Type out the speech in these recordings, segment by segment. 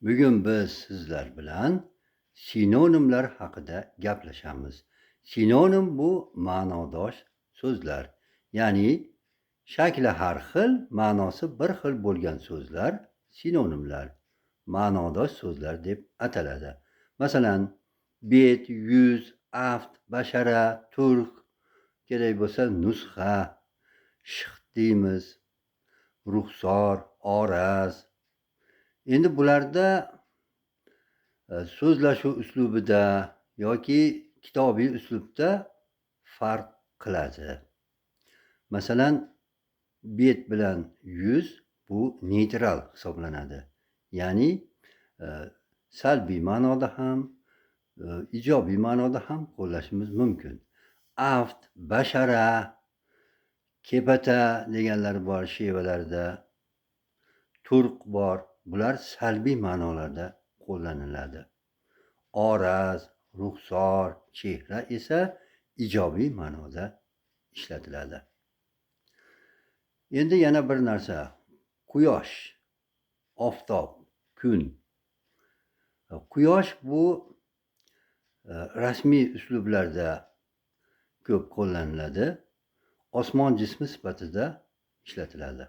Bugun biz sizlar bilan sinonimlar haqida gaplashamiz. Sinonim bu ma'nodosh so'zlar. Ya'ni shakli har xil, ma'nosi bir xil bo'lgan so'zlar sinonimlar, ma'nodosh so'zlar deb ataladi. Masalan, bet, yuz, aft, bashara, turq, kerak bo'lsa nusxa, shixt deymiz, ruxsor, oraz. Endi bularda so'zlashuv uslubida yoki kitobiy uslubda farq qiladi. Masalan, bet bilan yuz bu neytral hisoblanadi. Ya'ni salbiy ma'noda ham, ijobiy ma'noda ham qo'llashimiz mumkin. Aft, bashara, kepata deganlar bor shevalarda, turq bor. Bular salbiy ma'nolarda qo'llaniladi. Oraz, ruxsor, chehra esa ijobiy ma'noda ishlatiladi. Endi yana bir narsa, quyosh, oftob, kun. Quyosh bu rasmiy uslublarda ko'p qo'llaniladi. Osmon jismi sifatida ishlatiladi.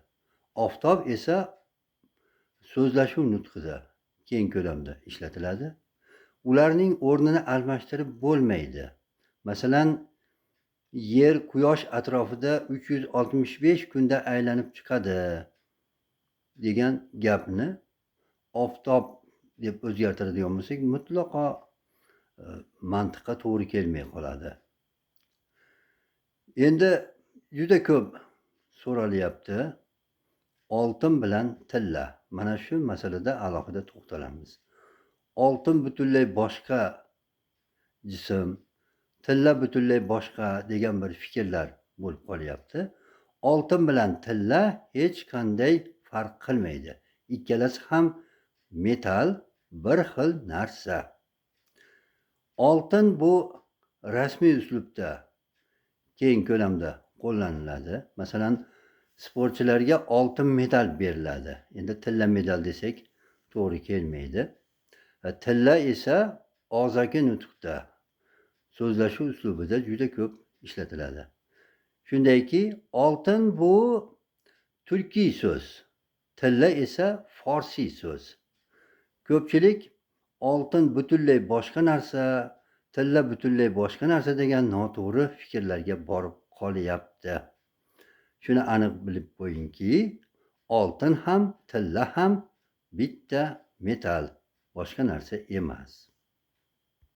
Oftob esa so'zlashuv nutqida keng ko'lamda ishlatiladi. Ularning o'rnini almashtirib bo'lmaydi. Masalan, yer quyosh atrofida 365 kunda aylanib chiqadi degan gapni oftob deb o'zgartiradigan bo'lsak, mutlaqo mantiqqa to'g'ri kelmay qoladi. Endi juda ko'p so'ralyapti. Oltin bilan tilla. Mana shu masalada alohida to'xtalamiz. Oltin butunlay boshqa jism, tilla butunlay boshqa degan bir fikrlar bo'lib qolyapti. Oltin bilan tilla hech qanday farq qilmaydi. Ikkalasi ham metal, bir xil narsa. Oltin bu rasmiy uslubda keng ko'lamda qo'llaniladi. Masalan, sportchilarga oltin medal beriladi. Endi tilla medal desak to'g'ri kelmaydi. Tilla esa og'zaki nutqda, so'zlashuv uslubida juda ko'p ishlatiladi. Shundayki, oltin bu turkiy so'z, tilla esa forsiy so'z. Ko'pchilik oltin butunlay boshqa narsa, tilla butunlay boshqa narsa degan noto'g'ri fikrlarga borib qolyapti. Shuni aniq bilib qo'yingki, oltin ham, tilla ham bitta metal, boshqa narsa emas.